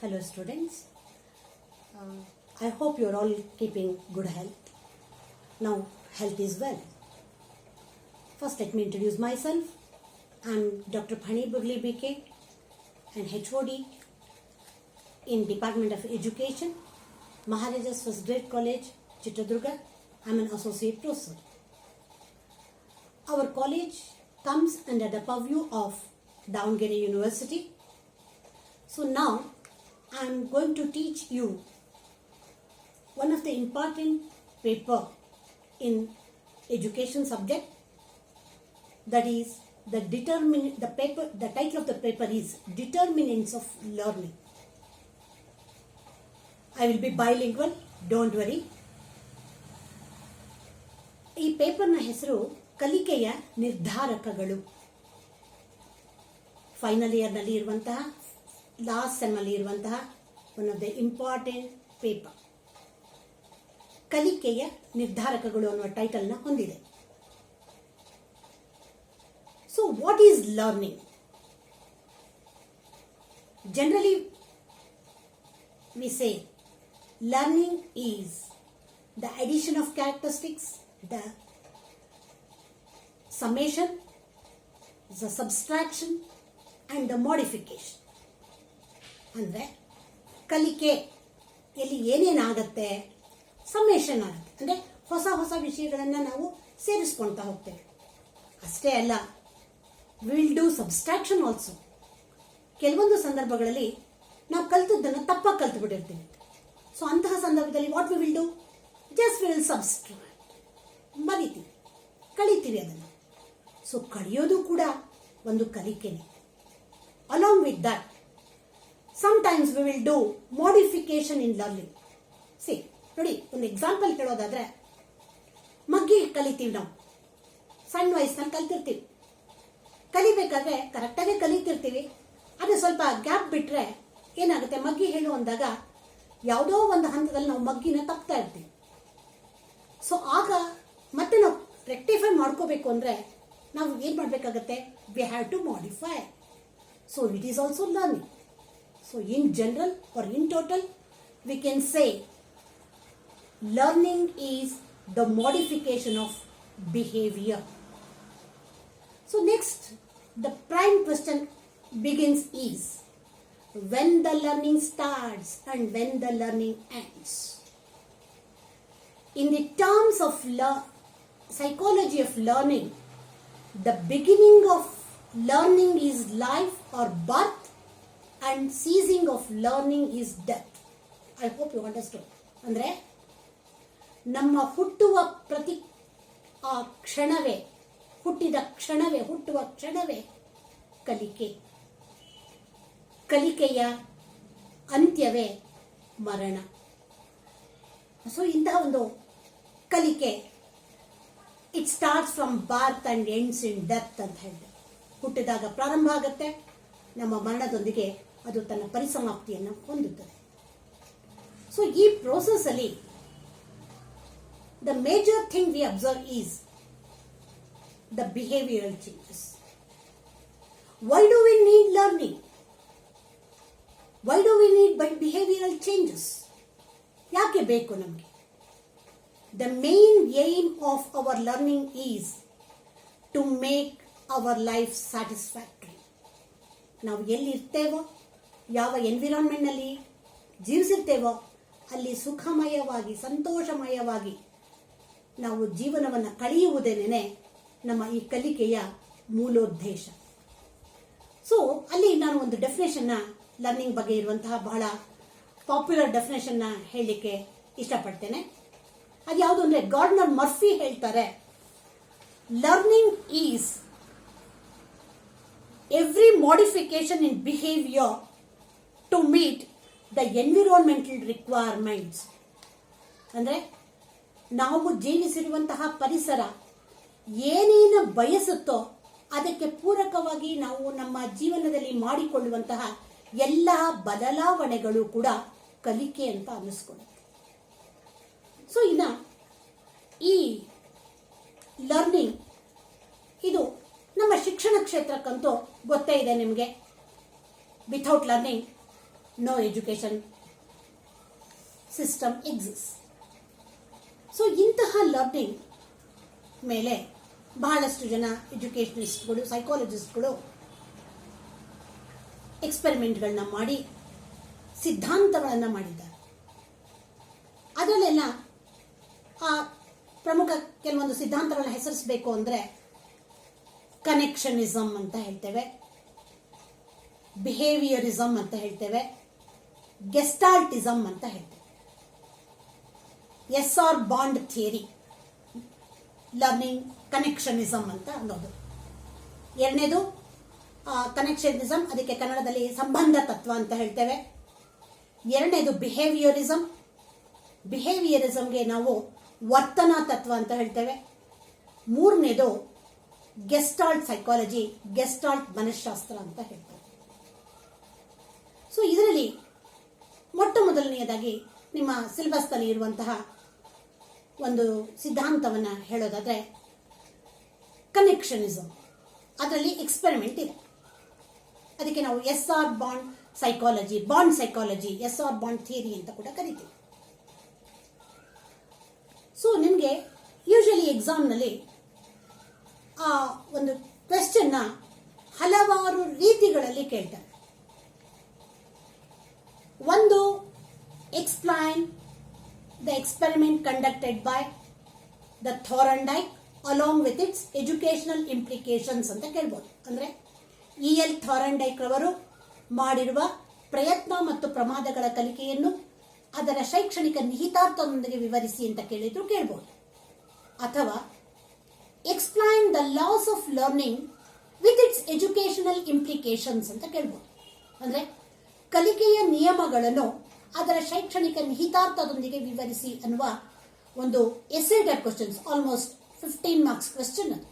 Hello students, I hope you are all keeping good health. Now health is wealth. First let me introduce myself. I am Dr. Phani Bugli BK, an HOD in Department of Education, Maharajas First Grade College, Chitradurga. I am an associate professor. Our college comes under the purview of Davangere University. So now I am going to teach you one of the important paper in education subject, that is the title of the paper is Determinants of Learning. I will be bilingual, don't worry. ಈ ಪೇಪರ್ನ ಹೆಸರು ಕಲಿಕೆಯ ನಿರ್ಧಾರಕಗಳು. Final ಇಯರ್ನಲ್ಲಿ ಇರುವಂತಹ last ಸೆಮ್ಮಲ್ಲಿ ಇರುವಂತಹ one of the important paper. ಕಲಿಕೆಯ ನಿರ್ಧಾರಕಗಳು ಅನ್ನುವ ಟೈಟಲ್ನ ಹೊಂದಿದೆ. So what is learning? Generally we say learning is the addition of characteristics, the summation, the subtraction and the modification. ಅಂದರೆ ಕಲಿಕೆ ಎಲ್ಲಿ ಏನೇನಾಗತ್ತೆ, ಸಮೇಷನ್ ಆಗುತ್ತೆ, ಅಂದರೆ ಹೊಸ ಹೊಸ ವಿಷಯಗಳನ್ನು ನಾವು ಸೇರಿಸ್ಕೊಳ್ತಾ ಹೋಗ್ತೇವೆ. ಅಷ್ಟೇ ಅಲ್ಲ, ವಿಲ್ ಡೂ ಸಬ್ಸ್ಟ್ರಾಕ್ಷನ್ ಆಲ್ಸೋ. ಕೆಲವೊಂದು ಸಂದರ್ಭಗಳಲ್ಲಿ ನಾವು ಕಲಿತದ್ದನ್ನು ತಪ್ಪಾಗಿ ಕಲ್ತು ಬಿಟ್ಟಿರ್ತೀವಿ. ಸೊ ಅಂತಹ ಸಂದರ್ಭದಲ್ಲಿ what we will do, just will subtract, ಮರಿತೀವಿ, ಕಲಿತೀವಿ ಅದನ್ನು. ಸೊ ಕಲಿಯೋದು ಕೂಡ ಒಂದು ಕಲಿಕೆನೆ. Along with that sometimes we will do modification in learning. See, ನೋಡಿ, ಒಂದು ಎಕ್ಸಾಂಪಲ್ ಹೇಳೋದಾದ್ರೆ, ಮಗ್ಗಿ ಕಲಿತೀವಿ. ನಾವು ಸಣ್ಣ ವಯಸ್ಸಿನಲ್ಲಿ ಕಲಿತಿರ್ತೀವಿ. ಕಲಿಬೇಕಾದ್ರೆ ಕರೆಕ್ಟಾಗಿ ಕಲಿತಿರ್ತೀವಿ. ಅದೇ ಸ್ವಲ್ಪ ಗ್ಯಾಪ್ ಬಿಟ್ರೆ ಏನಾಗುತ್ತೆ, ಮಗ್ಗಿ ಹೇಳು ಅಂದಾಗ ಯಾವುದೋ ಒಂದು ಹಂತದಲ್ಲಿ ನಾವು ಮಗ್ಗಿನ ತಪ್ತಾ ಇರ್ತೀವಿ. ಸೊ ಆಗ ಮತ್ತೆ ನಾವು ರೆಕ್ಟಿಫೈ ಮಾಡ್ಕೋಬೇಕು ಅಂದ್ರೆ ನಾವು ಏನ್ ಮಾಡ್ಬೇಕಾಗತ್ತೆ, we have to modify. So it is also learning. So in general or in total, we can say learning is the modification of behavior. So next, the prime question begins is, when the learning starts and when the learning ends. In the terms of psychology of learning, the beginning of learning is life or birth, and ceasing of learning is death. I hope you understood. ಅಂದ್ರೆ ನಮ್ಮ ಹುಟ್ಟುವ ಹುಟ್ಟುವ ಕ್ಷಣವೇ ಕಲಿಕೆ. ಕಲಿಕೆಯ ಅಂತ್ಯವೇ ಮರಣ. So ಇಂತಹ ಒಂದು ಕಲಿಕೆ, it starts from birth and ends in death ಅಂತ ಹೇಳಿದೆ. ಹುಟ್ಟಿದಾಗ ಪ್ರಾರಂಭ ಆಗುತ್ತೆ, ನಮ್ಮ ಮರಣದೊಂದಿಗೆ ಅದು ತನ್ನ ಪರಿಸಮಾಪ್ತಿಯನ್ನು ಹೊಂದುತ್ತದೆ. ಸೊ ಈ ಪ್ರೋಸೆಸ್ ಅಲ್ಲಿ the major thing we observe is the behavioural changes. Why do we need learning? Why do we need behavioural changes? ಯಾಕೆ ಬೇಕು ನಮಗೆ? The main aim of our learning is to make our life satisfactory. ನಾವು ಎಲ್ಲಿರ್ತೇವೋ, ಯಾವ ಎನ್ವಿರಾನ್ಮೆಂಟ್ನಲ್ಲಿ ಜೀವಿಸಿರ್ತೇವೋ ಅಲ್ಲಿ ಸುಖಮಯವಾಗಿ, ಸಂತೋಷಮಯವಾಗಿ ನಾವು ಜೀವನವನ್ನು ಕಳೆಯುವುದೇನೆ ನಮ್ಮ ಈ ಕಲಿಕೆಯ ಮೂಲೋದ್ದೇಶ. ಸೊ ಅಲ್ಲಿ ನಾನು ಒಂದು ಡೆಫಿನೇಷನ್ನ, ಲರ್ನಿಂಗ್ ಬಗ್ಗೆ ಇರುವಂತಹ ಬಹಳ ಪಾಪ್ಯುಲರ್ ಡೆಫಿನೇಷನ್ನ ಹೇಳಲಿಕ್ಕೆ ಇಷ್ಟಪಡ್ತೇನೆ. ಅದು ಯಾವುದು ಅಂದರೆ, ಗಾರ್ಡ್ನರ್ ಮರ್ಫಿ ಹೇಳ್ತಾರೆ, learning is every modification in behavior to meet the environmental requirements. ಅಂದರೆ ನಾವು ಜೀವಿಸಿರುವಂತಹ ಪರಿಸರ ಏನೇನು ಬಯಸುತ್ತೋ ಅದಕ್ಕೆ ಪೂರಕವಾಗಿ ನಾವು ನಮ್ಮ ಜೀವನದಲ್ಲಿ ಮಾಡಿಕೊಳ್ಳುವಂತಹ ಎಲ್ಲ ಬದಲಾವಣೆಗಳು ಕೂಡ ಕಲಿಕೆ ಅಂತ ಅನ್ನಿಸ್ಕೊಳ್ಳುತ್ತೆ. ಸೊ ಇನ್ನು ಈ ಲರ್ನಿಂಗ್ ಇದು ನಮ್ಮ ಶಿಕ್ಷಣ ಕ್ಷೇತ್ರಕ್ಕಂತೂ ಗೊತ್ತೇ ಇದೆ ನಿಮಗೆ. Without learning no education system exist. So ಇಂತಹ ಲರ್ನಿಂಗ್ ಮೇಲೆ ಬಹಳಷ್ಟು ಜನ ಎಜುಕೇಷನಿಸ್ಟ್ಗಳು, ಸೈಕಾಲಜಿಸ್ಟ್ಗಳು ಎಕ್ಸ್ಪೆರಿಮೆಂಟ್ಗಳನ್ನ ಮಾಡಿ ಸಿದ್ಧಾಂತಗಳನ್ನು ಮಾಡಿದ್ದಾರೆ. ಅದರಲ್ಲೆಲ್ಲ ಆ ಪ್ರಮುಖ ಕೆಲವೊಂದು ಸಿದ್ಧಾಂತಗಳನ್ನ ಹೆಸರಿಸಬೇಕು ಅಂದರೆ ಕನೆಕ್ಷನಿಸಮ್ ಅಂತ ಹೇಳ್ತೇವೆ, ಬಿಹೇವಿಯರಿಸಮ್ ಅಂತ ಹೇಳ್ತೇವೆ, ಗೆಸ್ಟಾಲ್ಟಿಸಮ್ ಅಂತ ಹೇಳ್ತೇವೆ. ಎಸ್.ಆರ್. ಬಾಂಡ್ ಥಿಯರಿ, ಲರ್ನಿಂಗ್ ಕನೆಕ್ಷನಿಸಮ್ ಅಂತ ಅನ್ನೋದು. ಎರಡನೇದು ಕನೆಕ್ಷನಿಸಮ್, ಅದಕ್ಕೆ ಕನ್ನಡದಲ್ಲಿ ಸಂಬಂಧ ತತ್ವ ಅಂತ ಹೇಳ್ತೇವೆ. ಎರಡನೇದು ಬಿಹೇವಿಯರಿಸಮ್, ಬಿಹೇವಿಯರಿಸಮ್ಗೆ ನಾವು ವರ್ತನಾ ತತ್ವ ಅಂತ ಹೇಳ್ತೇವೆ. ಮೂರನೇದು ಗೆಸ್ಟಾಲ್ಟ್ ಸೈಕಾಲಜಿ, ಗೆಸ್ಟಾಲ್ಟ್ ಮನಃಶಾಸ್ತ್ರ ಅಂತ ಹೇಳ್ತೇವೆ. ಸೊ ಇದರಲ್ಲಿ ಮೊಟ್ಟ ಮೊದಲನೆಯದಾಗಿ ನಿಮ್ಮ ಸಿಲೆಬಸ್ನಲ್ಲಿ ಇರುವಂತಹ ಒಂದು ಸಿದ್ಧಾಂತವನ್ನು ಹೇಳೋದಾದ್ರೆ ಕನೆಕ್ಷನಿಸಮ್. ಅದರಲ್ಲಿ ಎಕ್ಸ್ಪೆರಿಮೆಂಟ್ ಇದೆ. ಅದಕ್ಕೆ ನಾವು S R. Bond psychology, bond psychology, S R. Bond theory ಅಂತ ಕೂಡ ಕರಿತೀವಿ. ಸೊ ನಿಮಗೆ ಯೂಶಲಿ ಎಕ್ಸಾಮ್ನಲ್ಲಿ ಆ ಒಂದು ಕ್ವೆಶ್ಚನ್ನ ಹಲವಾರು ರೀತಿಗಳಲ್ಲಿ ಕೇಳ್ತಾರೆ. ಒಂದು, explain the experiment conducted by the Thorndike along with its educational implications ಅಂತ ಕೇಳ್ಬೋದು. ಅಂದರೆ ಇ.ಎಲ್. ಥಾರ್ನ್ಡೈಕ್ ರವರು ಮಾಡಿರುವ ಪ್ರಯತ್ನ ಮತ್ತು ಪ್ರಮಾದಗಳ ಕಲಿಕೆಯನ್ನು ಅದರ ಶೈಕ್ಷಣಿಕ ನಿಹಿತಾರ್ಥದೊಂದಿಗೆ ವಿವರಿಸಿ ಅಂತ ಕೇಳಿದ್ರು ಕೇಳ್ಬೋದು. ಅಥವಾ explain the loss of learning with its educational implications ಅಂತ ಕೇಳ್ಬೋದು. ಅಂದರೆ ಕಲಿಕೆಯ ನಿಯಮಗಳನ್ನು ಅದರ ಶೈಕ್ಷಣಿಕ ನಿಹಿತಾರ್ಥದೊಂದಿಗೆ ವಿವರಿಸಿ ಅನ್ನುವ ಒಂದು essay type questions, almost 15 marks question ಅದು.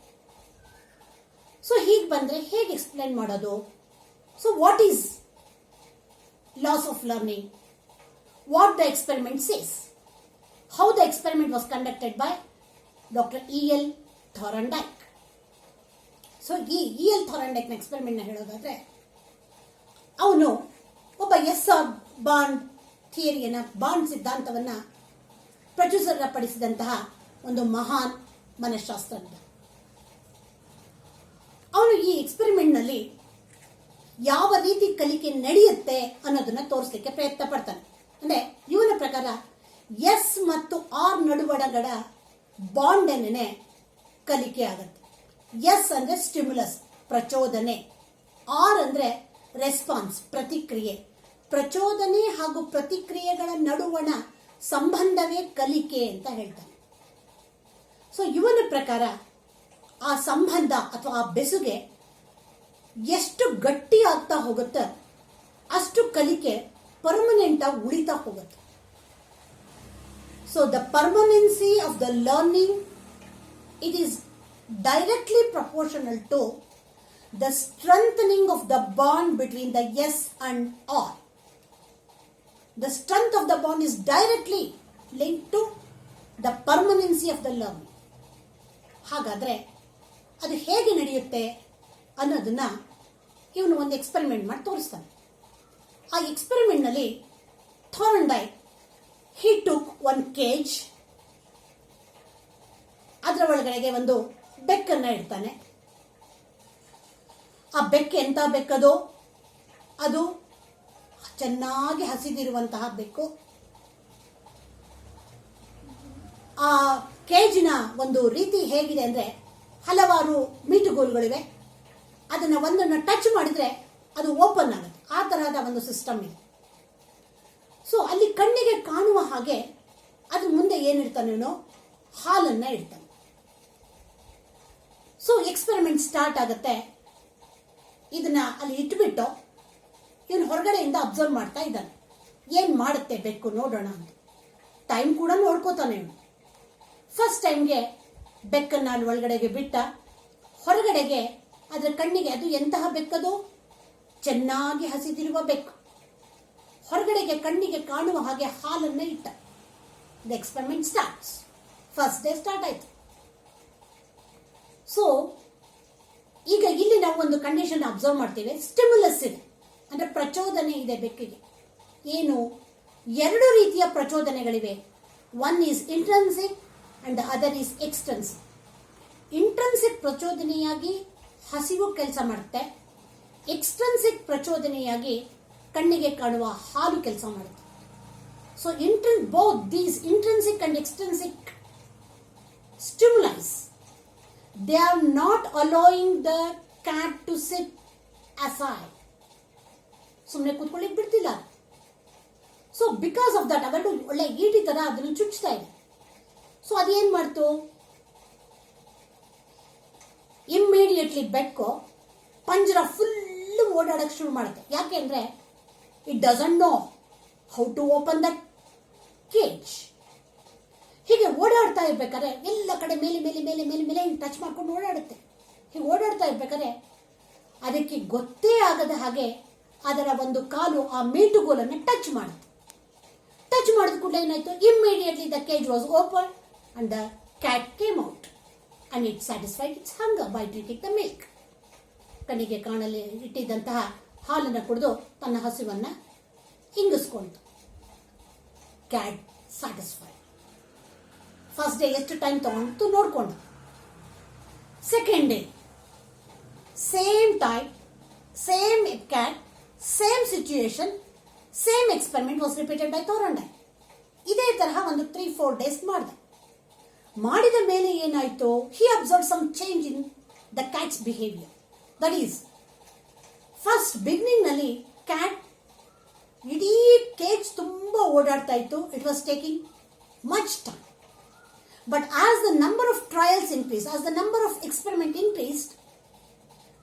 ಸೊ ಹೀಗೆ ಬಂದರೆ ಹೇಗೆ ಎಕ್ಸ್ಪ್ಲೈನ್ ಮಾಡೋದು? So what is laws of learning? What the experiment says? How the experiment was conducted by doctor E L. Thorndike. So ಈ ಇ.ಎಲ್. ಥಾರ್ನ್ಡೈಕ್ನ ಎಕ್ಸ್ಪೆರಿಮೆಂಟ್ನ ಹೇಳೋದಾದ್ರೆ, ಅವನು ಒಬ್ಬ ಎಸ್.ಆರ್. ಬಾಂಡ್ ಥಿಯರಿಯನ್ನು, ಬಾಂಡ್ ಸಿದ್ಧಾಂತವನ್ನು ಪ್ರಚುರಪಡಿಸಿದಂತಹ ಒಂದು ಮಹಾನ್ ಮನಃಶಾಸ್ತ್ರಜ್ಞ. ಅವನು ಈ ಎಕ್ಸ್ಪೆರಿಮೆಂಟ್ನಲ್ಲಿ ಯಾವ ರೀತಿ ಕಲಿಕೆ ನಡೆಯುತ್ತೆ ಅನ್ನೋದನ್ನ ತೋರಿಸಲಿಕ್ಕೆ ಪ್ರಯತ್ನ ಪಡ್ತಾನೆ. ಅಂದರೆ ಇವನ ಪ್ರಕಾರ ಎಸ್ ಮತ್ತು ಆರ್ ನಡುವಣಗಳ ಬಾಂಡ್ ಏನೇ ಕಲಿಕೆ ಆಗುತ್ತೆ. ಎಸ್ ಅಂದರೆ ಸ್ಟಿಮ್ಯುಲಸ್, ಪ್ರಚೋದನೆ. ಆರ್ ಅಂದರೆ ರೆಸ್ಪಾನ್ಸ್, ಪ್ರತಿಕ್ರಿಯೆ. ಪ್ರಚೋದನೆ ಹಾಗೂ ಪ್ರತಿಕ್ರಿಯೆಗಳ ನಡುವಣ ಸಂಬಂಧವೇ ಕಲಿಕೆ ಅಂತ ಹೇಳ್ತಾನೆ. ಸೊ ಇವನ ಪ್ರಕಾರ ಆ ಸಂಬಂಧ ಅಥವಾ ಆ ಬೆಸುಗೆ ಎಷ್ಟು ಗಟ್ಟಿ ಆಗ್ತಾ ಹೋಗುತ್ತೆ ಅಷ್ಟು ಕಲಿಕೆ ಪರ್ಮನೆಂಟ್ ಆಗಿ ಉಳಿತಾ ಹೋಗುತ್ತೆ. So the permanency of the learning, it is directly proportional to the strengthening of the bond between the S and R. The strength of the bond is directly linked to the permanency of the learning. ಹಾಗಾದ್ರೆ ಅದು ಹೇಗೆ ನಡೆಯುತ್ತೆ ಅನ್ನೋದನ್ನ ಇವನು ಒಂದು experiment ಮಾಡಿ ತೋರಿಸ್ತಾನೆ. ಆ ಎಕ್ಸ್ಪೆರಿಮೆಂಟ್ನಲ್ಲಿ ಥಾರ್ನ್ಡೈಕ್ he took one cage, ಅದರ ಒಳಗಡೆಗೆ ಒಂದು ಬೆಕ್ಕನ್ನು ಇಡ್ತಾನೆ. ಆ ಬೆಕ್ಕು ಎಂಥ ಬೆಕ್ಕದು? ಅದು ಚೆನ್ನಾಗಿ ಹಸಿದಿರುವಂತಹ ಬೆಕ್ಕು. ಆ ಕೇಜಿನ ಒಂದು ರೀತಿ ಹೇಗಿದೆ ಅಂದರೆ, ಹಲವಾರು ಮೀಟುಗೋಲುಗಳಿವೆ. ಅದನ್ನು ಒಂದನ್ನು ಟಚ್ ಮಾಡಿದರೆ ಅದು ಓಪನ್ ಆಗುತ್ತೆ. ಆ ತರಹದ ಒಂದು ಸಿಸ್ಟಮ್ ಇದೆ. ಸೊ ಅಲ್ಲಿ ಕಣ್ಣಿಗೆ ಕಾಣುವ ಹಾಗೆ ಅದ್ರ ಮುಂದೆ ಏನಿರ್ತಾನೇನೋ ಹಾಲನ್ನು ಇಡ್ತಾನೆ. ಸೊ ಎಕ್ಸ್ಪೆರಿಮೆಂಟ್ ಸ್ಟಾರ್ಟ್ ಆಗುತ್ತೆ. ಇದನ್ನ ಅಲ್ಲಿ ಇಟ್ಬಿಟ್ಟು ಇವನು ಹೊರಗಡೆಯಿಂದ ಅಬ್ಸರ್ವ್ ಮಾಡ್ತಾ ಇದ್ದಾನೆ. ಏನು ಮಾಡುತ್ತೆ ಬೆಕ್ಕು ನೋಡೋಣ ಅಂತ. ಟೈಮ್ ಕೂಡ ನೋಡ್ಕೋತಾನೆ ಇವನು. ಫಸ್ಟ್ ಟೈಮ್ಗೆ ಬೆಕ್ಕನ್ನು ಅಲ್ಲಿ ಒಳಗಡೆಗೆ ಬಿಟ್ಟ. ಹೊರಗಡೆಗೆ ಅದರ ಕಣ್ಣಿಗೆ ಅದು ಎಂತಹ ಬೆಕ್ಕದು? ಚೆನ್ನಾಗಿ ಹಸಿದಿರುವ ಬೆಕ್ಕು. ಹೊರಗಡೆಗೆ ಕಣ್ಣಿಗೆ ಕಾಣುವ ಹಾಗೆ ಹಾಲನ್ನು ಇಟ್ಟ. The experiment starts. First day start ಆಯ್ತು. ಸೊ ಈಗ ಇಲ್ಲಿ ನಾವು ಒಂದು ಕಂಡೀಷನ್ ಅಬ್ಸರ್ವ್ ಮಾಡ್ತೀವಿ. ಸ್ಟಿಮ್ಯುಲಸ್ ಇದೆ, ಅಂದ್ರೆ ಪ್ರಚೋದನೆ ಇದೆ ಬೆಕ್ಕಿಗೆ. ಏನು, ಎರಡು ರೀತಿಯ ಪ್ರಚೋದನೆಗಳಿವೆ. One is intrinsic and the other is extrinsic. Intrinsic ಪ್ರಚೋದನೆಯಾಗಿ ಹಸಿವು ಕೆಲಸ ಮಾಡುತ್ತೆ. ಎಕ್ಸ್ಟ್ರೆನ್ಸಿಕ್ ಪ್ರಚೋದನೆಯಾಗಿ ಕಣ್ಣಿಗೆ ಕಾಣುವ ಹಾಲು ಕೆಲಸ ಮಾಡುತ್ತೆ. So both these intrinsic and extrinsic stimuli, they are not allowing the cat to sit aside. ಸುಮ್ಮನೆ ಕೂತ್ಕೊಳ್ಳಿಕ್ ಬಿಡ್ತಿಲ್ಲ. ಸೊ ಬಿಕಾಸ್ ಆಫ್ ದಟ್ ಅವೆರಡು ಒಳ್ಳೆ ಈಟಿ ತರ ಅದನ್ನು ಚುಚ್ತಾ ಇದೆ. ಸೊ ಅದೇನ್ ಮಾಡ್ತು, ಇಮ್ಮಿಡಿಯೇಟ್ಲಿ ಬೆಕ್ಕು ಪಂಜರ ಫುಲ್ ಓಡಾಡಕ್ಕೆ ಶುರು ಮಾಡುತ್ತೆ. ಯಾಕೆ ಅಂದ್ರೆ it doesn't know how to open that cage. ಹೀಗೆ ಓಡಾಡ್ತಾ ಇರ್ಬೇಕಾದ್ರೆ ಎಲ್ಲ ಕಡೆ ಮೇಲೆ ಮೇಲೆ ಮೇಲೆ ಮೇಲೆ ಮೇಲೆ ಹಿಂಗೆ ಟಚ್ ಮಾಡ್ಕೊಂಡು ಓಡಾಡುತ್ತೆ. ಹೀಗೆ ಓಡಾಡ್ತಾ ಇರ್ಬೇಕಾದ್ರೆ ಅದಕ್ಕೆ ಗೊತ್ತೇ ಆಗದ ಹಾಗೆ ಅದರ ಒಂದು ಕಾಲು ಆ ಮೀಟುಗೋಲನ್ನು ಟಚ್ ಮಾಡುತ್ತೆ. ಟಚ್ ಮಾಡಿದ ಕೂಡಲೇ ಏನಾಯ್ತು, immediately the cage was open and the cat came out and it satisfied its hunger by drinking the milk. ಕಣ್ಣಿಗೆ ಕಾಣಲಿ ಇಟ್ಟಿದ್ದಂತಹ ಹಾಲನ್ನು ಕುಡಿದು ತನ್ನ ಹಸಿವನ್ನು ಹಿಂಗಿಸ್ಕೊಂತು. Cat satisfied. ಫಸ್ಟ್ ಡೇ ಎಷ್ಟು ಟೈಮ್ ತಗೊಂಡು ನೋಡ್ಕೊಂಡು, second day same time, same cat, same situation, same experiment was repeated by Thorndike. ಇದೇ ತರಹ ಒಂದು 3-4 ಡೇಸ್ ಮಾಡಿದೆ. ಮಾಡಿದ ಮೇಲೆ ಏನಾಯ್ತು, he observe some change in the cat's behaviour. That is, first beginning ನಲ್ಲಿ ಕ್ಯಾಟ್ ಇಡೀ ಕೇಜ್ ತುಂಬ ಓಡಾಡ್ತಾ ಇತ್ತು. It was taking much time. But as the number of trials increase, as the number of experiment increased,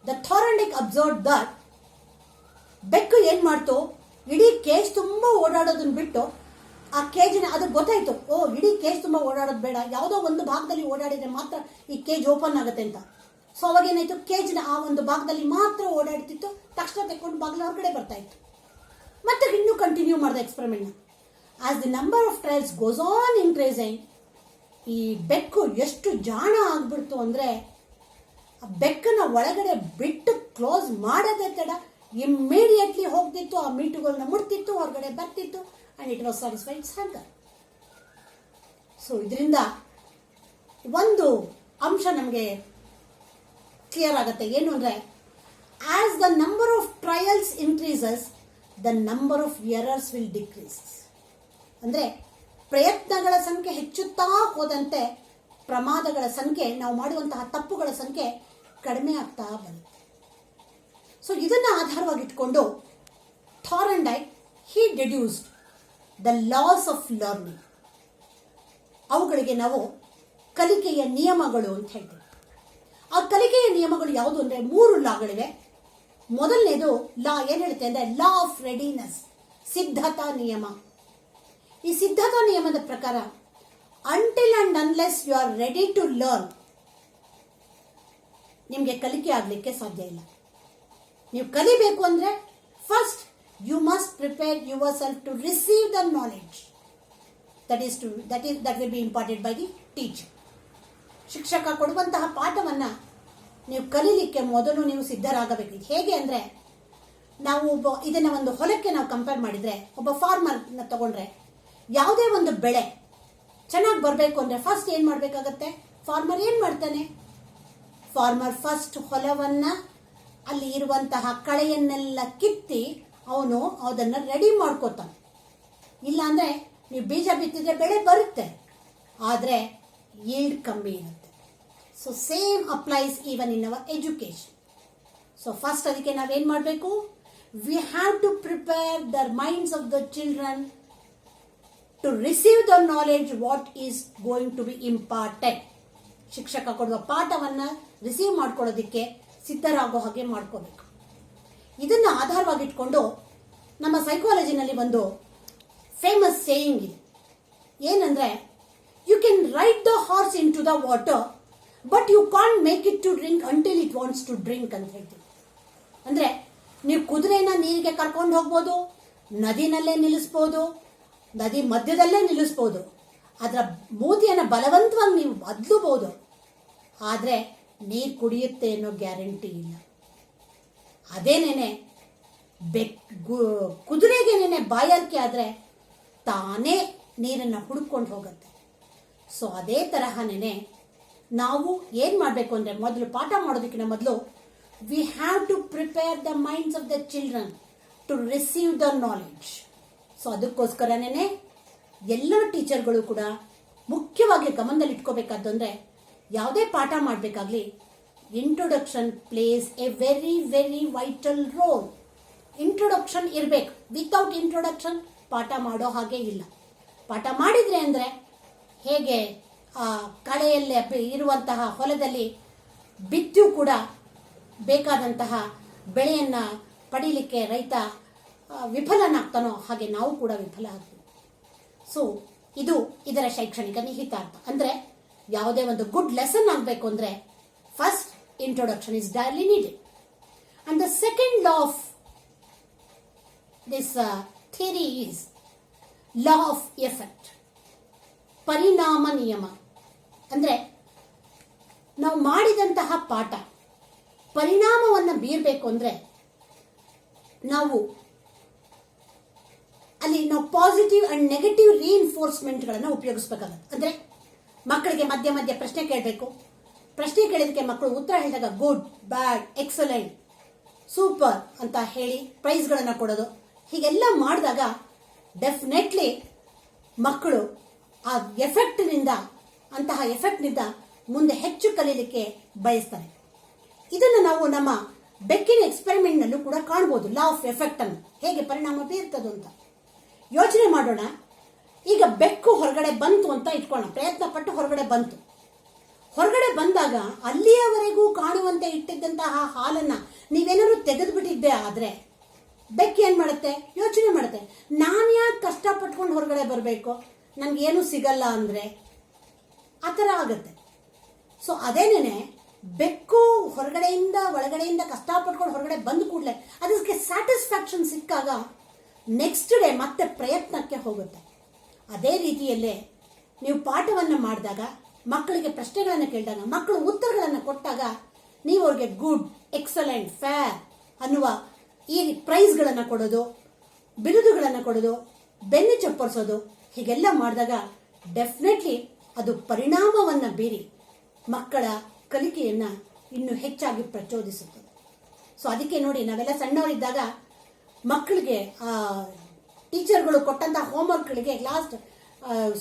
the Thorndike observe that ಬೆಕ್ಕು ಏನ್ ಮಾಡ್ತು, ಇಡೀ cage ತುಂಬ ಓಡಾಡೋದನ್ನ ಬಿಟ್ಟು ಆ ಕೇಜಿನ ಅದಕ್ಕೆ ಗೊತ್ತಾಯ್ತು, ಓ ಇಡೀ ಕೇಜ್ ತುಂಬ ಓಡಾಡೋದು ಬೇಡ, ಯಾವುದೋ ಒಂದು ಭಾಗದಲ್ಲಿ ಓಡಾಡಿದ್ರೆ ಮಾತ್ರ ಈ ಕೇಜ್ ಓಪನ್ ಆಗುತ್ತೆ ಅಂತ. ಸೊ ಅವಾಗ ಏನಾಯ್ತು, ಕೇಜ್ನ ಆ ಒಂದು ಭಾಗದಲ್ಲಿ ಮಾತ್ರ ಓಡಾಡ್ತಿತ್ತು, ತಕ್ಷಣ ತೆಕ್ಕೊಂಡು ಬಾಗಿಲು ಹೊರಗಡೆ ಬರ್ತಾ ಇತ್ತು. ಮತ್ತೆ ಇನ್ನೂ ಕಂಟಿನ್ಯೂ ಮಾಡಿದೆ ಎಕ್ಸ್ಪೆರಿಮೆಂಟ್ನ. As the number of trials goes on increasing, ಈ ಬೆಕ್ಕು ಎಷ್ಟು ಜಾಣ ಆಗ್ಬಿಡ್ತು ಅಂದ್ರೆ, ಆ ಬೆಕ್ಕನ್ನ ಒಳಗಡೆ ಬಿಟ್ಟು ಕ್ಲೋಸ್ ಮಾಡೋದೇ ತಡ ಇಮ್ಮಿಡಿಯೇಟ್ಲಿ ಹೋಗ್ತಿತ್ತು, ಆ ಮೀಟುಗಳನ್ನ ಮುಟ್ತಿತ್ತು, ಹೊರಗಡೆ ಬರ್ತಿತ್ತು and it was satisfied its hunger. So ಇದರಿಂದ ಒಂದು ಅಂಶ ನಮಗೆ ಕ್ಲಿಯರ್ ಆಗುತ್ತೆ, ಏನು ಅಂದ್ರೆ, as the number of trials increases the number of errors will decrease. ಅಂದ್ರೆ ಪ್ರಯತ್ನಗಳ ಸಂಖ್ಯೆ ಹೆಚ್ಚುತ್ತಾ ಹೋದಂತೆ ಪ್ರಮಾದಗಳ ಸಂಖ್ಯೆ, ನಾವು ಮಾಡುವಂತಹ ತಪ್ಪುಗಳ ಸಂಖ್ಯೆ ಕಡಿಮೆ ಆಗ್ತಾ ಬರುತ್ತೆ. ಸೊ ಇದನ್ನ ಆಧಾರವಾಗಿಟ್ಕೊಂಡು ಥಾರ್ಂಡೈಕ್ ಹಿ ಡೆಡ್ಯೂಸ್ಡ್ ದ ಲಾಸ್ ಆಫ್ ಲರ್ನಿಂಗ್. ಅವುಗಳಿಗೆ ನಾವು ಕಲಿಕೆಯ ನಿಯಮಗಳು ಅಂತ ಹೇಳ್ತೀವಿ. ಆ ಕಲಿಕೆಯ ನಿಯಮಗಳು ಯಾವುದು ಅಂದ್ರೆ 3 ಲಾಗಳಿವೆ. ಮೊದಲನೇದು ಲಾ ಏನ್ ಹೇಳುತ್ತೆ ಅಂದ್ರೆ ಲಾ ಆಫ್ ರೆಡಿನೆಸ್, ಸಿದ್ಧತಾ ನಿಯಮ. ಈ ಸಿದ್ಧತಾ ನಿಯಮದ ಪ್ರಕಾರ until and unless you are ready to learn, ನಿಮಗೆ ಕಲಿಕೆ ಆಗಲಿಕ್ಕೆ ಸಾಧ್ಯ ಇಲ್ಲ. ನೀವು ಕಲಿಬೇಕು ಅಂದ್ರೆ first you must prepare yourself to receive the knowledge that will be imparted by the teacher. ಶಿಕ್ಷಕ ಕೊಡುವಂತಹ ಪಾಠವನ್ನ ನೀವು ಕಲೀಲಿಕ್ಕೆ ಮೊದಲು ನೀವು ಸಿದ್ಧರಾಗಬೇಕು. ಹೇಗೆ ಅಂದ್ರೆ, ನಾವು ಇದನ್ನ ಒಂದು ಹೊಲಕ್ಕೆ ನಾವು ಕಂಪೇರ್ ಮಾಡಿದ್ರೆ, ಒಬ್ಬ ಫಾರ್ಮರ್ನ ತಗೊಂಡ್ರೆ, ಯಾವುದೇ ಒಂದು ಬೆಳೆ ಚೆನ್ನಾಗಿ ಬರಬೇಕು ಅಂದ್ರೆ ಫಸ್ಟ್ ಏನ್ ಮಾಡ್ಬೇಕಾಗತ್ತೆ, ಫಾರ್ಮರ್ ಏನ್ ಮಾಡ್ತಾನೆ, ಫಾರ್ಮರ್ ಫಸ್ಟ್ ಹೊಲವನ್ನ ಅಲ್ಲಿ ಇರುವಂತಹ ಕಳೆಯನ್ನೆಲ್ಲ ಕಿತ್ತಿ ಅವನು ಅದನ್ನ ರೆಡಿ ಮಾಡ್ಕೋತಾನೆ. ಇಲ್ಲ ಅಂದ್ರೆ ನೀವು ಬೀಜ ಬಿತ್ತಿದ್ರೆ ಬೆಳೆ ಬರುತ್ತೆ, ಆದ್ರೆ yield ಕಮ್ಮಿ ಇರುತ್ತೆ. So same applies even in our education. So first ಅದಕ್ಕೆ ನಾವೇನ್ ಮಾಡಬೇಕು, we have to prepare the minds of the children to receive the knowledge what is going to be important. ಶಿಕ್ಷಕ ಕೊಡುವ ಪಾಠವನ್ನ ರಿಸೀವ್ ಮಾಡ್ಕೊಳ್ಳೋದಿಕ್ಕೆ ಸಿದ್ಧರಾಗೋ ಹಾಗೆ ಮಾಡ್ಕೋಬೇಕು. ಇದನ್ನ ಆಧಾರವಾಗಿಟ್ಕೊಂಡು ನಮ್ಮ ಸೈಕಾಲಜಿನಲ್ಲಿ ಒಂದು ಫೇಮಸ್ ಸೇಯಿಂಗ್ ಇದೆ. ಏನಂದ್ರೆ, you can ride the horse into the water but you can't make it to drink until it wants to drink ಅಂತ ಹೇಳ್ತೀವಿ. ಅಂದ್ರೆ ನೀವು ಕುದುರೆನ ನೀರಿಗೆ ಕರ್ಕೊಂಡು ಹೋಗ್ಬೋದು, ನದಿನಲ್ಲೇ ನಿಲ್ಲಿಸ್ಬೋದು, ನದಿ ಮಧ್ಯದಲ್ಲೇ ನಿಲ್ಲಿಸ್ಬೋದು, ಅದರ ಮೂತಿಯನ್ನು ಬಲವಂತವಾಗಿ ನೀವು ಬದಲಬಹುದು, ಆದರೆ ನೀರು ಕುಡಿಯುತ್ತೆ ಅನ್ನೋ ಗ್ಯಾರಂಟಿ ಇಲ್ಲ. ಅದೇನೇನೆ ಕುದುರೆಗೇನೆ ಬಾಯಾರಿಕೆ ಆದರೆ ತಾನೇ ನೀರನ್ನು ಹುಡುಕೊಂಡು ಹೋಗುತ್ತೆ. ಸೊ ಅದೇ ತರಹನೇ ನಾವು ಏನು ಮಾಡಬೇಕು ಅಂದರೆ, ಮೊದಲು ಪಾಠ ಮಾಡೋದಕ್ಕಿಂತ ಮೊದಲು we have to prepare the minds of the children to receive the knowledge. So ಅದಕ್ಕೋಸ್ಕರನೇ ಎಲ್ಲ ಟೀಚರ್ಗಳು ಕೂಡ ಮುಖ್ಯವಾಗಿ ಗಮನದಲ್ಲಿ ಇಟ್ಕೋಬೇಕಾದ್ದು ಅಂದರೆ, ಯಾವುದೇ ಪಾಠ ಮಾಡಬೇಕಾಗ್ಲಿ introduction places a very very vital role. Introduction ಇರಬೇಕು. ವಿತೌಟ್ ಇಂಟ್ರೊಡಕ್ಷನ್ ಪಾಠ ಮಾಡೋ ಹಾಗೆ ಇಲ್ಲ. ಪಾಠ ಮಾಡಿದ್ರೆ ಅಂದರೆ ಹೇಗೆ ಕಳೆಯಲ್ಲಿ ಇರುವಂತಹ ಹೊಲದಲ್ಲಿ ಬಿತ್ತೂ ಕೂಡ ಬೇಕಾದಂತಹ ಬೆಳೆಯನ್ನು ಪಡೀಲಿಕ್ಕೆ ರೈತ ವಿಫಲನಾಗ್ತಾನೋ ಹಾಗೆ ನಾವು ಕೂಡ ವಿಫಲ ಆಗ್ತೀವಿ. ಸೊ ಇದು ಇದರ ಶೈಕ್ಷಣಿಕ ನಿಹಿತಾರ್ಥ. ಅಂದರೆ ಯಾವುದೇ ಒಂದು ಗುಡ್ ಲೆಸನ್ ಆಗಬೇಕು ಅಂದರೆ first introduction is daily needed. And the second law of this theory is law of effect, ಪರಿಣಾಮ ನಿಯಮ. ಅಂದರೆ ನಾವು ಮಾಡಿದಂತಹ ಪಾಠ ಪರಿಣಾಮವನ್ನು ಬೀರಬೇಕು ಅಂದರೆ ನಾವು ಪಾಸಿಟಿವ್ ಅಂಡ್ ನೆಗೆಟಿವ್ ರೀಇನ್ಫೋರ್ಸ್ಮೆಂಟ್ಗಳನ್ನು ಉಪಯೋಗಿಸಬೇಕಾಗುತ್ತೆ. ಅಂದರೆ ಮಕ್ಕಳಿಗೆ ಮಧ್ಯ ಮಧ್ಯ ಪ್ರಶ್ನೆ ಕೇಳಬೇಕು. ಪ್ರಶ್ನೆ ಕೇಳಿದಕ್ಕೆ ಮಕ್ಕಳು ಉತ್ತರ ಹೇಳಿದಾಗ ಗುಡ್, ಬ್ಯಾಡ್, ಎಕ್ಸಲೆಂಟ್, ಸೂಪರ್ ಅಂತ ಹೇಳಿ ಪ್ರೈಸ್ಗಳನ್ನು ಕೊಡೋದು. ಹೀಗೆಲ್ಲ ಮಾಡಿದಾಗ ಡೆಫಿನೆಟ್ಲಿ ಮಕ್ಕಳು ಆ ಅಂತಹ ಎಫೆಕ್ಟ್ನಿಂದ ಮುಂದೆ ಹೆಚ್ಚು ಕಲೀಲಿಕ್ಕೆ ಬಯಸ್ತಾರೆ. ಇದನ್ನು ನಾವು ನಮ್ಮ ಬೆಕ್ಕಿನ ಎಕ್ಸ್ಪೆರಿಮೆಂಟ್ನಲ್ಲೂ ಕೂಡ ಕಾಣ್ಬೋದು. ಲಾ ಆಫ್ ಎಫೆಕ್ಟ್ ಅನ್ನು ಹೇಗೆ ಪರಿಣಾಮ ಬೀರ್ತದೆ ಅಂತ ಯೋಚನೆ ಮಾಡೋಣ. ಈಗ ಬೆಕ್ಕು ಹೊರಗಡೆ ಬಂತು ಅಂತ ಇಟ್ಕೊಳ್ಳೋಣ. ಪ್ರಯತ್ನ ಪಟ್ಟು ಹೊರಗಡೆ ಬಂತು. ಹೊರಗಡೆ ಬಂದಾಗ ಅಲ್ಲಿಯವರೆಗೂ ಕಾಣುವಂತೆ ಇಟ್ಟಿದ್ದಂತಹ ಹಾಲನ್ನು ನೀವೇನಾದ್ರು ತೆಗೆದುಬಿಟ್ಟಿದ್ದೆ ಆದರೆ ಬೆಕ್ಕು ಏನು ಮಾಡುತ್ತೆ? ಯೋಚನೆ ಮಾಡುತ್ತೆ, ನಾನು ಯಾಕೆ ಕಷ್ಟಪಟ್ಕೊಂಡು ಹೊರಗಡೆ ಬರಬೇಕು, ನನಗೇನು ಸಿಗಲ್ಲ ಅಂದರೆ ಆ ಥರ ಆಗುತ್ತೆ. ಸೊ ಅದೇನೇ ಬೆಕ್ಕು ಒಳಗಡೆಯಿಂದ ಕಷ್ಟಪಟ್ಕೊಂಡು ಹೊರಗಡೆ ಬಂದ ಕೂಡಲೇ ಅದಕ್ಕೆ ಸ್ಯಾಟಿಸ್ಫ್ಯಾಕ್ಷನ್ ಸಿಕ್ಕಾಗ ನೆಕ್ಸ್ಟ್ ಡೇ ಮತ್ತೆ ಪ್ರಯತ್ನಕ್ಕೆ ಹೋಗುತ್ತೆ. ಅದೇ ರೀತಿಯಲ್ಲೇ ನೀವು ಪಾಠವನ್ನು ಮಾಡಿದಾಗ, ಮಕ್ಕಳಿಗೆ ಪ್ರಶ್ನೆಗಳನ್ನು ಕೇಳಿದಾಗ, ಮಕ್ಕಳು ಉತ್ತರಗಳನ್ನು ಕೊಟ್ಟಾಗ ನೀವು ಅವ್ರಿಗೆ ಗುಡ್, ಎಕ್ಸಲೆಂಟ್, ಫೇರ್ ಅನ್ನುವ ಈ ಪ್ರೈಸ್ಗಳನ್ನು ಕೊಡೋದು, ಬಿರುದುಗಳನ್ನು ಕೊಡೋದು, ಬೆನ್ನು ಚಪ್ಪರಿಸೋದು, ಹೀಗೆಲ್ಲ ಮಾಡಿದಾಗ ಡೆಫಿನೆಟ್ಲಿ ಅದು ಪರಿಣಾಮವನ್ನು ಬೀರಿ ಮಕ್ಕಳ ಕಲಿಕೆಯನ್ನು ಇನ್ನೂ ಹೆಚ್ಚಾಗಿ ಪ್ರಚೋದಿಸುತ್ತದೆ. ಸೊ ಅದಕ್ಕೆ ನೋಡಿ, ನಾವೆಲ್ಲ ಸಣ್ಣವರಿದ್ದಾಗ ಮಕ್ಕಳಿಗೆ ಟೀಚರ್ಗಳು ಕೊಟ್ಟಂತಹ ಹೋಮ್ವರ್ಕ್ಗಳಿಗೆ ಲಾಸ್ಟ್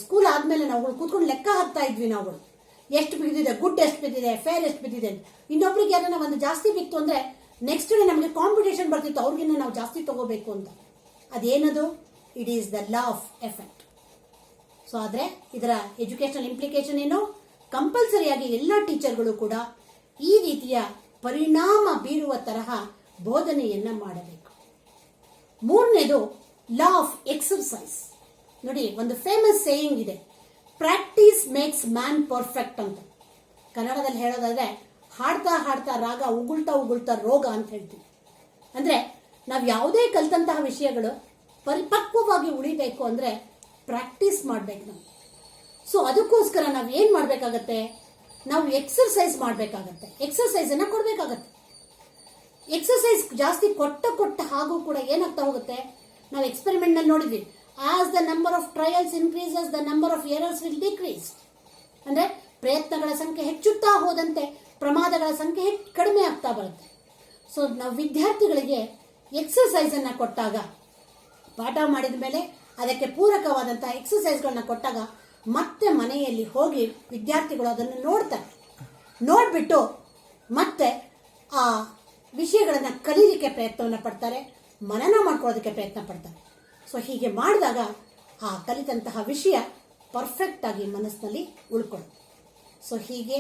ಸ್ಕೂಲ್ ಆದಮೇಲೆ ನಾವು ಕೂತ್ಕೊಂಡು ಲೆಕ್ಕ ಹಾಕ್ತಾ ಇದ್ವಿ. ನಾವುಗಳು ಎಷ್ಟು ಬಿದ್ದಿದೆ, ಗುಡ್ ಎಷ್ಟು ಬಿದ್ದಿದೆ, ಫೇರ್ ಎಷ್ಟು ಬಿದ್ದಿದೆ. ಇನ್ನೊಬ್ರಿಗೆ ಯಾರನ್ನ ಒಂದು ಜಾಸ್ತಿ ಬಿತ್ತು ಅಂದರೆ ನೆಕ್ಸ್ಟ್ ಡೇ ನಮಗೆ ಕಾಂಪಿಟೇಷನ್ ಬರ್ತಿತ್ತು, ಅವ್ರಿಗಿನ್ನ ನಾವು ಜಾಸ್ತಿ ತಗೋಬೇಕು ಅಂತ. ಅದೇನದು? It is the law of effect. So ಆದರೆ ಇದರ ಎಜುಕೇಷನಲ್ ಇಂಪ್ಲಿಕೇಶನ್ ಏನು? ಕಂಪಲ್ಸರಿಯಾಗಿ ಎಲ್ಲ ಟೀಚರ್ಗಳು ಕೂಡ ಈ ರೀತಿಯ ಪರಿಣಾಮ ಬೀರುವ ತರಹ ಬೋಧನೆಯನ್ನು ಮಾಡಬೇಕು. ಮೂರನೇದು ಲಾ ಆಫ್ ಎಕ್ಸರ್ಸೈಸ್. ನೋಡಿ, ಒಂದು ಫೇಮಸ್ ಸೇಯಿಂಗ್ ಇದೆ, ಪ್ರಾಕ್ಟೀಸ್ ಮೇಕ್ಸ್ ಮ್ಯಾನ್ ಪರ್ಫೆಕ್ಟ್ ಅಂತ. ಕನ್ನಡದಲ್ಲಿ ಹೇಳೋದಾದ್ರೆ ಹಾಡ್ತಾ ಹಾಡ್ತಾ ರಾಗ, ಉಗುಳ್ತಾ ರೋಗ ಅಂತ ಹೇಳ್ತೀವಿ. ಅಂದರೆ ನಾವು ಯಾವುದೇ ಕಲಿತಂತಹ ವಿಷಯಗಳು ಪರಿಪಕ್ವವಾಗಿ ಉಳಿಬೇಕು ಅಂದರೆ ಪ್ರಾಕ್ಟೀಸ್ ಮಾಡಬೇಕು ನಾವು. ಸೊ ಅದಕ್ಕೋಸ್ಕರ ನಾವು ಏನು ಮಾಡಬೇಕಾಗತ್ತೆ? ನಾವು ಎಕ್ಸರ್ಸೈಸ್ ಮಾಡಬೇಕಾಗತ್ತೆ, ಎಕ್ಸರ್ಸೈಸನ್ನು ಕೊಡಬೇಕಾಗತ್ತೆ. ಎಕ್ಸರ್ಸೈಸ್ ಜಾಸ್ತಿ ಕೊಟ್ಟ ಹಾಗೂ ಕೂಡ ಏನಾಗ್ತಾ ಹೋಗುತ್ತೆ? ನಾವು ಎಕ್ಸ್ಪೆರಿಮೆಂಟ್ನಲ್ಲಿ ನೋಡಿದ್ವಿ, as the number of trials increases the number of errors will decrease. ಅಂದರೆ ಪ್ರಯತ್ನಗಳ ಸಂಖ್ಯೆ ಹೆಚ್ಚುತ್ತಾ ಹೋದಂತೆ ಪ್ರಮಾದಗಳ ಸಂಖ್ಯೆ ಕಡಿಮೆ ಆಗ್ತಾ ಬರುತ್ತೆ. ಸೊ ನಾವು ವಿದ್ಯಾರ್ಥಿಗಳಿಗೆ ಎಕ್ಸರ್ಸೈಸನ್ನು ಕೊಟ್ಟಾಗ, ಪಾಠ ಮಾಡಿದ ಮೇಲೆ ಅದಕ್ಕೆ ಪೂರಕವಾದಂತಹ ಎಕ್ಸರ್ಸೈಸ್ಗಳನ್ನ ಕೊಟ್ಟಾಗ ಮತ್ತೆ ಮನೆಯಲ್ಲಿ ಹೋಗಿ ವಿದ್ಯಾರ್ಥಿಗಳು ಅದನ್ನು ನೋಡ್ತಾರೆ. ನೋಡಿಬಿಟ್ಟು ಮತ್ತೆ ಆ ವಿಷಯಗಳನ್ನು ಕಲೀಲಿಕ್ಕೆ ಪ್ರಯತ್ನವನ್ನು ಪಡ್ತಾರೆ, ಮನನ ಮಾಡ್ಕೊಳ್ಳೋದಕ್ಕೆ ಪ್ರಯತ್ನ ಪಡ್ತಾರೆ. ಸೊ ಹೀಗೆ ಮಾಡಿದಾಗ ಆ ಕಲಿತಂತಹ ವಿಷಯ ಪರ್ಫೆಕ್ಟ್ ಆಗಿ ಮನಸ್ಸಿನಲ್ಲಿ ಉಳ್ಕೊಳ್ಳುತ್ತೆ. ಸೊ ಹೀಗೆ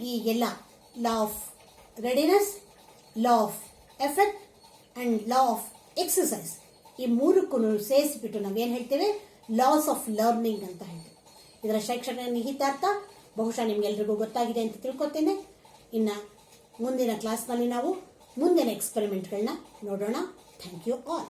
ಈ ಎಲ್ಲ law of readiness, law of effect and law of exercise, ಈ ಮೂರಕ್ಕೂ ಸೇರಿಸಿಬಿಟ್ಟು ನಾವೇನು ಹೇಳ್ತೇವೆ? ಲಾಸ್ ಆಫ್ ಲರ್ನಿಂಗ್ ಅಂತ ಹೇಳ್ತೀವಿ. ಇದರ ಶೈಕ್ಷಣಿಕ ನಿಹಿತಾರ್ಥ ಬಹುಶಃ ನಿಮ್ಗೆಲ್ರಿಗೂ ಗೊತ್ತಾಗಿದೆ ಅಂತ ತಿಳ್ಕೊತೇನೆ. ಇನ್ನು ಮುಂದಿನ ಕ್ಲಾಸ್ನಲ್ಲಿ ನಾವು ಮುಂದಿನ ಎಕ್ಸ್ಪೆರಿಮೆಂಟ್ಗಳನ್ನ ನೋಡೋಣ. Thank you all.